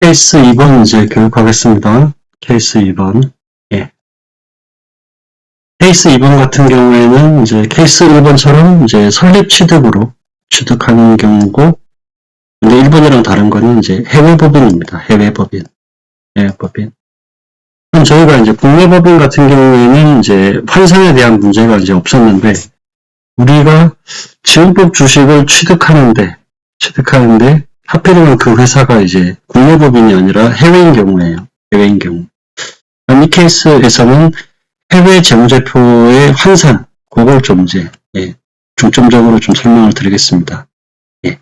케이스 2번 이제 교육하겠습니다. 케이스 2번. 예. 케이스 2번 같은 경우에는 이제 케이스 1번처럼 이제 설립 취득으로 취득하는 경우고, 근데 1번이랑 다른 거는 이제 해외 법인입니다. 해외 법인. 해외 법인. 그럼 저희가 이제 국내 법인 같은 경우에는 이제 환산에 대한 문제가 이제 없었는데, 우리가 지원법 주식을 취득하는데, 하필이면 그 회사가 이제 국내 법인이 아니라 해외인 경우예요. 해외인 경우. 이 케이스에서는 해외 재무제표의 환산, 그걸 좀 이제, 중점적으로 좀 설명을 드리겠습니다. 예.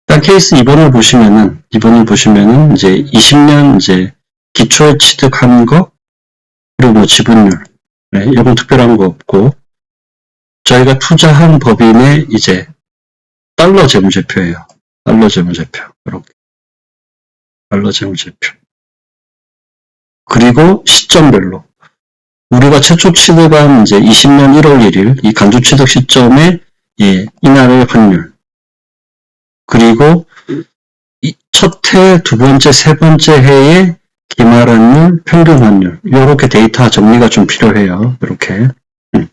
일단 케이스 2번을 보시면은 이제 20년 이제 기초에 취득하는 거, 그리고 뭐 지분율, 이건 특별한 거 없고, 저희가 투자한 법인의 이제 달러 재무제표예요. 달러 재무제표. 이렇게. 달러 재무제표. 그리고 시점별로. 우리가 최초 취득한 이제 20년 1월 1일, 이 간주 취득 시점에, 이날의 환율. 그리고 첫 해, 두 번째, 세 번째 해의 기말 환율, 평균 환율. 요렇게 데이터 정리가 좀 필요해요. 이렇게. 네.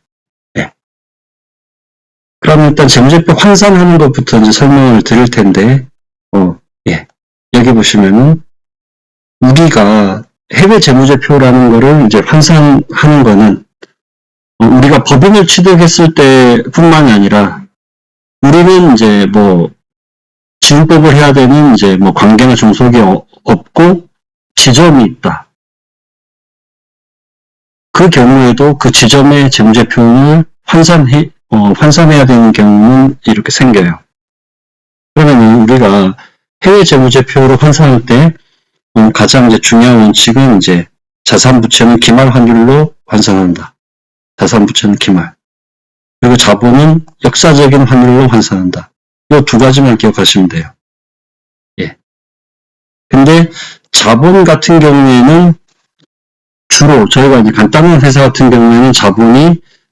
그럼 일단 재무제표 환산하는 것부터 이제 설명을 드릴 텐데, 여기 보시면은, 우리가 해외 재무제표라는 거를 이제 환산하는 거는, 우리가 법인을 취득했을 때 뿐만이 아니라, 우리는 이제 뭐, 지분법을 해야 되는 이제 뭐 관계나 종속이 없고, 지점이 있다. 그 경우에도 그 지점의 재무제표를 환산해야 되는 경우는 이렇게 생겨요. 그러면 우리가 해외 재무제표로 환산할 때, 가장 이제 중요한 원칙은 이제 자산부채는 기말 환율로 환산한다. 자산부채는 기말. 그리고 자본은 역사적인 환율로 환산한다. 이 두 가지만 기억하시면 돼요. 예. 근데 자본 같은 경우에는 주로 저희가 이제 간단한 회사 같은 경우에는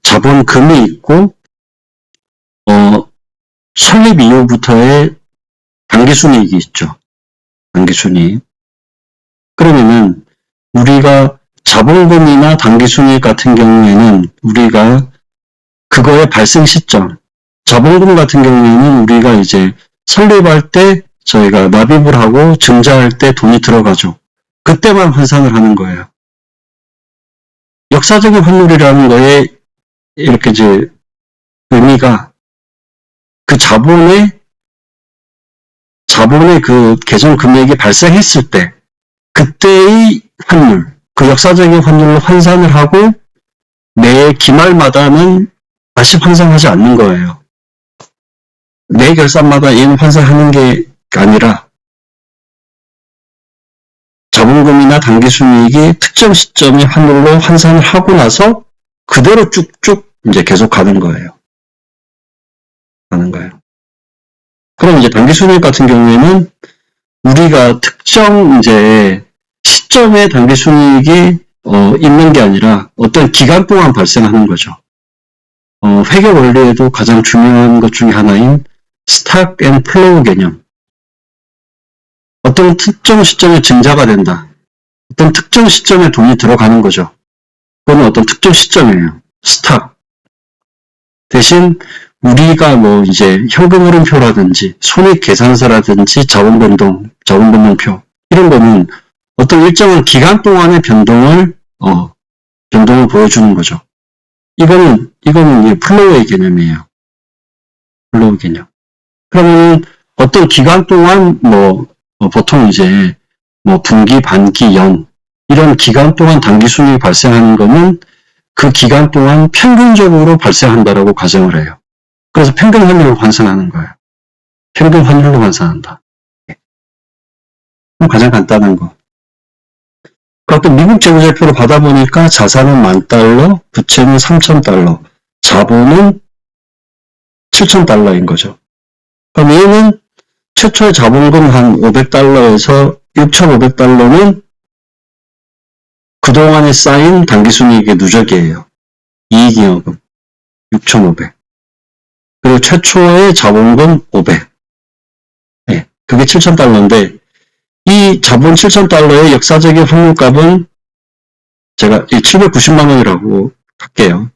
자본금이 있고, 설립 이후부터의 당기순이익이 있죠. 당기순이익. 그러면은 우리가 자본금이나 당기순이익 같은 경우에는 우리가 그거의 발생 시점, 자본금 같은 경우에는 우리가 이제 설립할 때 저희가 납입을 하고 증자할 때 돈이 들어가죠. 그때만 환산을 하는 거예요. 역사적인 환율이라는 거에 이렇게 이제 의미가 그 자본의 그 계정 금액이 발생했을 때 그때의 환율, 그 역사적인 환율로 환산을 하고 매 기말마다는 다시 환산하지 않는 거예요. 매 결산마다 얘는 환산하는 게 아니라 자본금이나 당기순이익이 특정 시점의 환율로 환산을 하고 나서 그대로 쭉쭉 이제 계속 가는 거예요. 그럼 이제 당기순이익 같은 경우에는 우리가 특정 이제 시점에 당기순이익이 있는 게 아니라 어떤 기간 동안 발생하는 거죠. 회계 원리에도 가장 중요한 것 중에 하나인 스탁 앤 플로우 개념. 어떤 특정 시점에 증자가 된다. 어떤 특정 시점에 돈이 들어가는 거죠. 그건 어떤 특정 시점이에요. 스탁. 대신 우리가 뭐 이제 현금 흐름표라든지 손익계산서라든지 자본변동표 이런 거는 어떤 일정한 기간 동안의 변동을 보여주는 거죠. 이거는 플로우의 개념이에요. 플로우 개념. 그러면 어떤 기간 동안 보통 이제 분기, 반기, 연 이런 기간 동안 당기순이익이 발생하는 거는 그 기간 동안 평균적으로 발생한다라고 가정을 해요. 그래서 평균 환율로 환산하는 거예요. 평균 환율로 환산한다. 가장 간단한 거. 어떤 미국 재무제표로 받아보니까 자산은 $10,000, 부채는 $3,000, 자본은 $7,000인 거죠. 그럼 얘는 최초의 자본금 한 $500에서 $6,500는 그동안에 쌓인 당기순이익의 누적이에요. 이익잉여금 6,500. 그리고 최초의 자본금 500. 그게 $7,000인데 이 자본 7,000달러의 역사적인 환율값은 제가 790만 원이라고 할게요.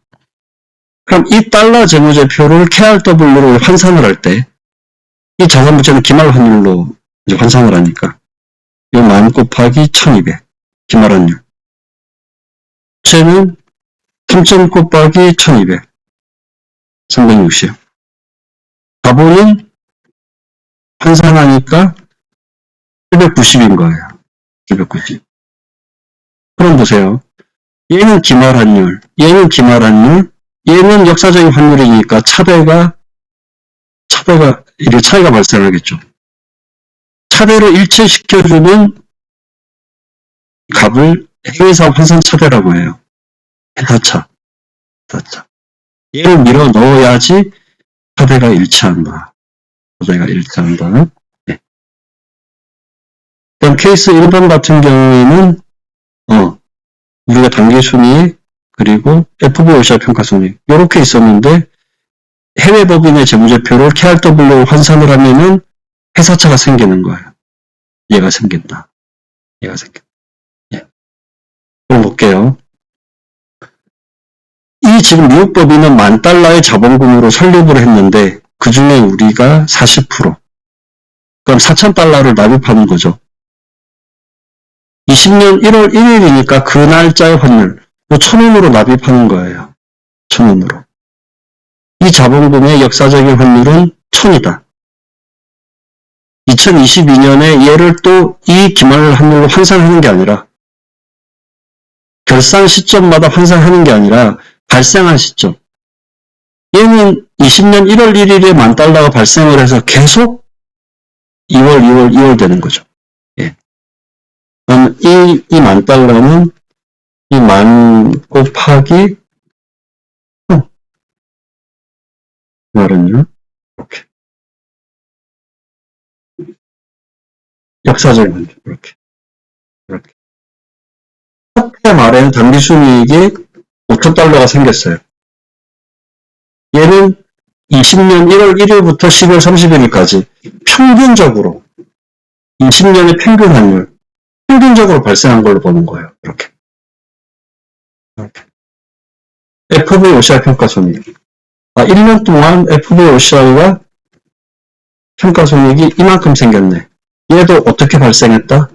그럼 이 달러 재무제표를 KRW로 환산을 할 때 이 자산부채는 기말 환율로 이제 환산을 하니까 요 만 곱하기 1200 기말 환율. 부채는 3000 곱하기 1200 360. 자본은 환산하니까 790인 거예요. 790. 그럼 보세요. 얘는 기말 환율, 얘는 기말 환율, 얘는 역사적인 환율이니까 이렇게 차이가 발생하겠죠. 차대를 일치시켜주는 값을 해외사 환산 차대라고 해요. 회사차. 얘를 밀어 넣어야지 차대가 일치한다. 네. 그럼 케이스 1번 같은 경우에는 우리가 단기순이익 그리고 FVOCR 평가손익 이렇게 있었는데 해외 법인의 재무제표를 KRW로 환산을 하면은 회사차가 생기는 거예요. 얘가 생긴다. 예. 그럼 볼게요. 이 지금 미국 법인은 $10,000의 자본금으로 설립을 했는데 그 중에 우리가 40%. 그럼 $4,000를 납입하는 거죠. 20년 1월 1일이니까 그 날짜의 환율 1,000원으로 납입하는 거예요. 1,000원으로. 이 자본금의 역사적인 환율은 1,000이다. 2022년에 얘를 또 이 기말 환율로 환산하는 게 아니라 결산 시점마다 환산하는 게 아니라 발생한 시점. 얘는 20년 1월 1일에 $10,000가 발생을 해서 계속 2월 되는 거죠. 예. 그럼 이 $10,000는 이 10,000 곱하기 말은요. 이렇게. 역사적인 환율. 이렇게. 첫 말에는 단기순이익이 $5,000가 생겼어요. 얘는 20년 1월 1일부터 12월 31일까지 평균적으로 20년의 평균 환율 평균적으로 발생한 걸로 보는 거예요. 이렇게. FVOCR 평가손익. 1년 동안 FVOCR과 평가손익이 이만큼 생겼네. 얘도 어떻게 발생했다?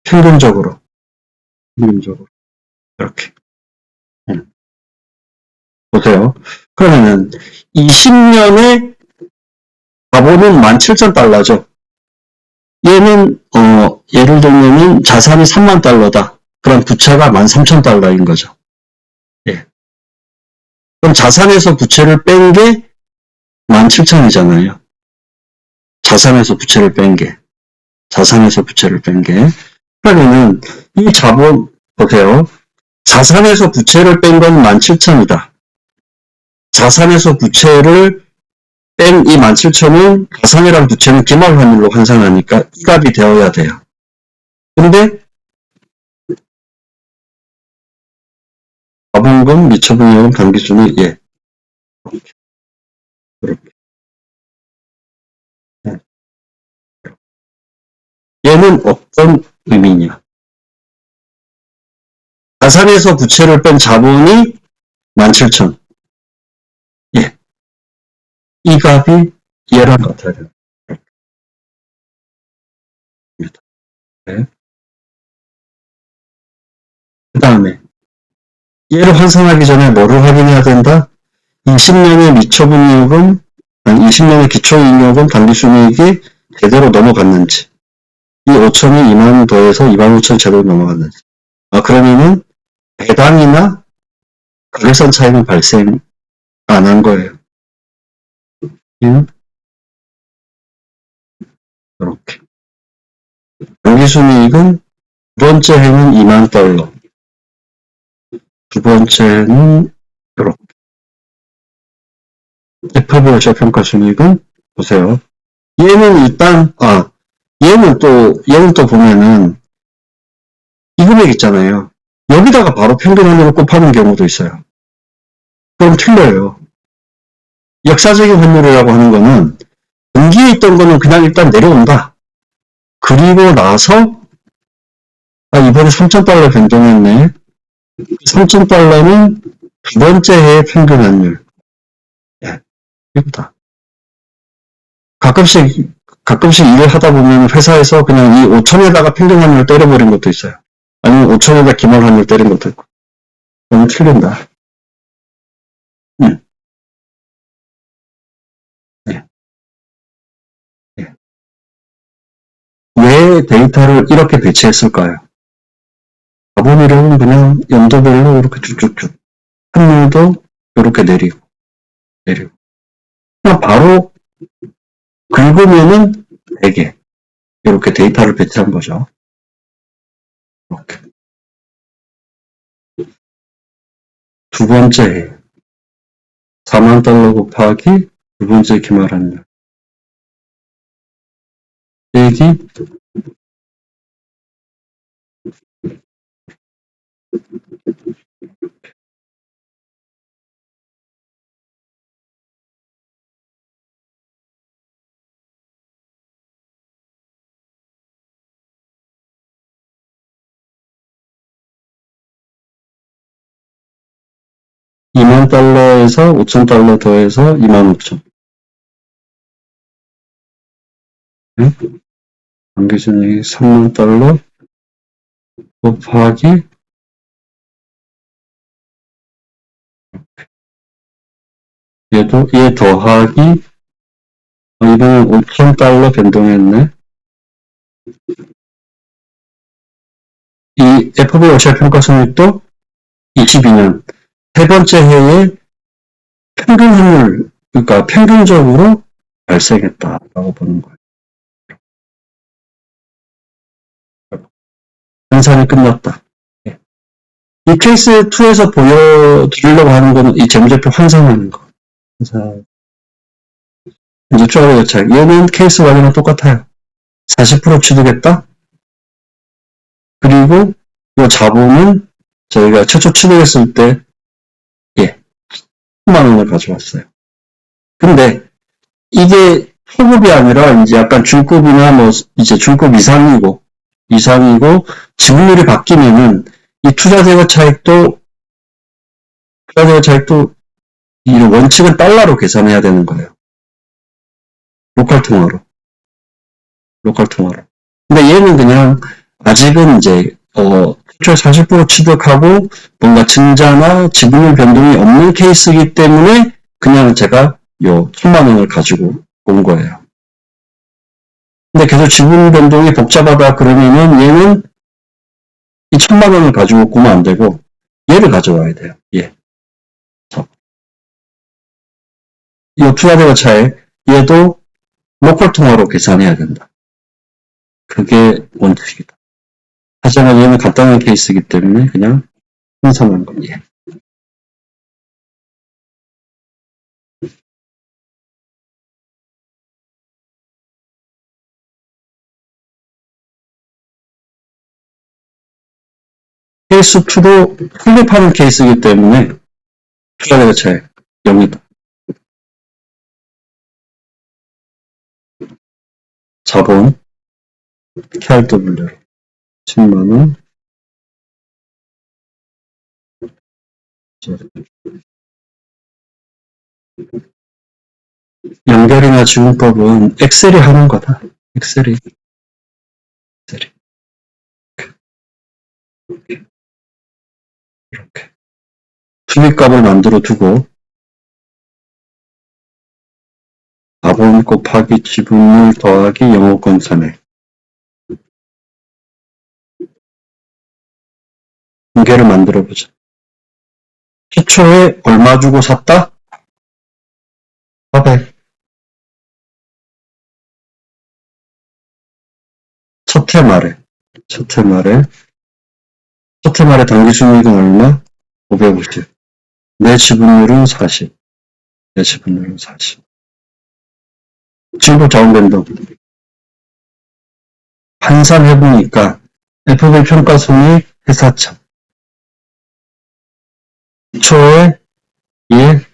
평균적으로. 이렇게. 보세요. 그러면은 20년에 자본은 $17,000죠. 얘는 예를 들면은 자산이 $30,000다. 그럼 부채가 $13,000인 거죠. 예. 그럼 자산에서 부채를 뺀 게 17,000이잖아요. 자산에서 부채를 뺀 게. 그러면은 이 자본 보세요. 자산에서 부채를 뺀 건 17,000이다. 자산에서 부채를 뺀 이 17,000은 자산이랑 부채는 기말 환율로 환산하니까 이 값이 되어야 돼요. 근데 자본금, 미처분여금, 단기순이익 예. 이렇게. 얘는 어떤 의미냐? 자산에서 부채를 뺀 자본이 17,000. 예. 이 값이 얘랑 같아야 돼요. 네. 그 다음에 얘를 환산하기 전에 뭐를 확인해야 된다? 20년의 미처분여금, 20년의 기초잉여금, 단기순이익이 제대로 넘어갔는지 이 5천이 2만 더해서 25,000 제대로 넘어갔는지 그러면은 배당이나 가격선 차이는 발생 안 한 거예요. 이렇게. 단기순이익은 두 번째 해는 $20,000. 두 번째는 이렇게. FVOCR 평가순이익은 보세요. 얘는 일단 얘는 또 보면은 이 금액 있잖아요. 여기다가 바로 평균 환율을 곱하는 경우도 있어요. 그럼 틀려요. 역사적인 환율이라고 하는 거는 분기에 있던 거는 그냥 일단 내려온다. 그리고 나서 아, 이번에 3,000달러 변동했네. 3,000달러는 두 번째 해의 평균 환율. 예, 이거다. 가끔씩 일을 하다 보면 회사에서 그냥 이 5천에다가 평균 환율 때려버린 것도 있어요. 아니면 5천에다 기말 환율 때린 것도 있고. 너무 틀린다. 응, 예, 예. 왜 데이터를 이렇게 배치했을까요? 자본이력은 그냥 연도별로 이렇게 쭉쭉쭉. 환율도 이렇게 내리고. 그냥 바로 긁으면은 100개. 이렇게 데이터를 배치한 거죠. 이렇게. 두 번째 해. 4만 달러 곱하기 두 번째 기말환율. 빼기 2만 달러에서 5천 달러 더해서 2만 5천. 네? 단기순이익 3만 달러 곱하기 얘 더하기 이번엔 5천 달러 변동했네. 이 FB 오시아 평가 손익도 22년 세 번째 해에 평균 환율, 그러니까 평균적으로 발생했다라고 보는 거예요. 환산이 끝났다. 이 케이스 2에서 보여드리려고 하는 거는 이 재무제표 환산하는 거. 환산. 이제 추가로 차익. 얘는 케이스 1이랑 똑같아요. 40% 취득했다. 그리고 이 자본은 저희가 최초 취득했을 때, 예, 10만 원을 가져왔어요. 근데 이게 초급이 아니라 이제 약간 중급이나 뭐 이제 중급 이상이고 지분율이 바뀌면은 이 투자재가 차익도 이 원칙은 달러로 계산해야 되는 거예요. 로컬 통화로. 근데 얘는 그냥 아직은 이제 최초에 40% 취득하고 뭔가 증자나 지분율 변동이 없는 케이스이기 때문에 그냥 제가 요 1,000만 원을 가지고 온 거예요. 근데 계속 지분 변동이 복잡하다 그러면은 얘는 이 1,000만 원을 가지고 오면 안 되고 얘를 가져와야 돼요. 예. 이 투자대가 차액 얘도 로컬 통화로 계산해야 된다. 그게 원칙이다. 하지만 얘는 간단한 케이스이기 때문에 그냥 환산한 거. 예. 케이스 2도 설립하는 케이스이기 때문에 투자대가 차액 0이다. 자본 KRW로 10만 원. 연결이나 지분법은 엑셀이 하는 거다. 엑셀이. 이렇게. 수익값을 만들어 두고 자본 곱하기 지분율 더하기 영업권 선액. 공개를 만들어 보자. 최초에 얼마 주고 샀다? 400. 첫해 말에 당기순이익은 얼마? 550. 내 지분율은 40. 지분법 자원변동. 환산해보니까 FB 평가손익 회사참. 초에 예.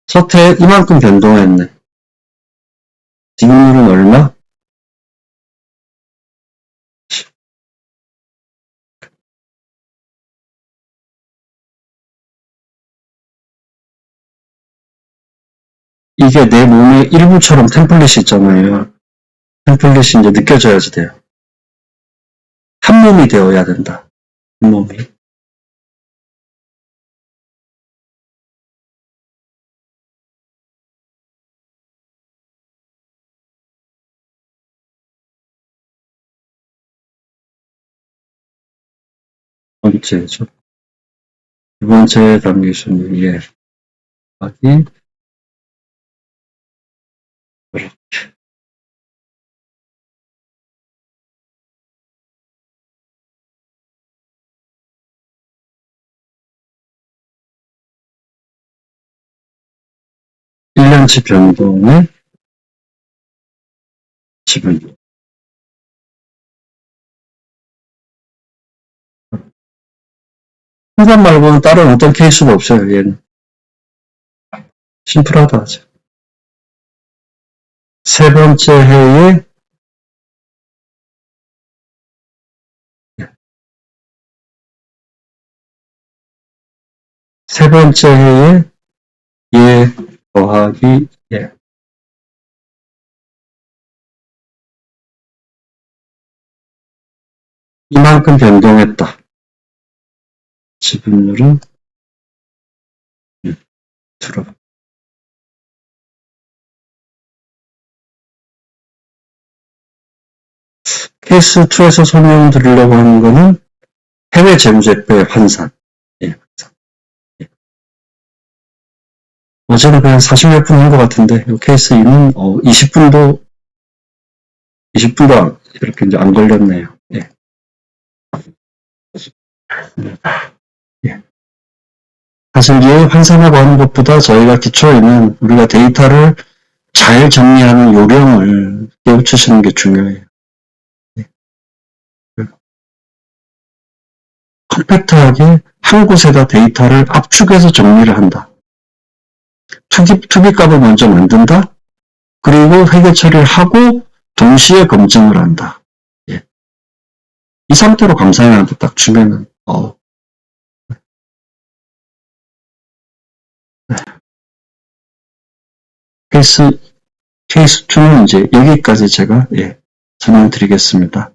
첫해 이만큼 변동했네. 지분율은 얼마? 이게 내 몸의 일부처럼 템플릿이 있잖아요. 템플릿이 이제 느껴져야지 돼요. 한 몸이 되어야 된다. 한 몸이. 번째죠. 두 번째 단계수는 예. 하기. 1년치 변동의 지분. 순간 말고는 다른 어떤 케이스도 없어요, 얘는. 심플하다 하죠. 세 번째 해에 세 번째 해에 예 더하기 예. 이만큼 변동했다. 지분율은 들어가. 케이스 2에서 설명드리려고 하는 거는 해외 재무제표의 환산. 예. 어제는 그냥 40몇 분 한 것 같은데, 이 케이스 2는 20분도 이렇게 이제 안 걸렸네요. 예. 예. 사실 이 환산하고 하는 것보다 저희가 기초에는 우리가 데이터를 잘 정리하는 요령을 깨우치시는 게 중요해요. 예. 컴팩트하게 한 곳에다 데이터를 압축해서 정리를 한다. 투기값을 먼저 만든다. 그리고 회계 처리를 하고 동시에 검증을 한다. 예. 이 상태로 감사해한테 딱 주면은 케이스 2는 이제 여기까지 제가 설명드리겠습니다.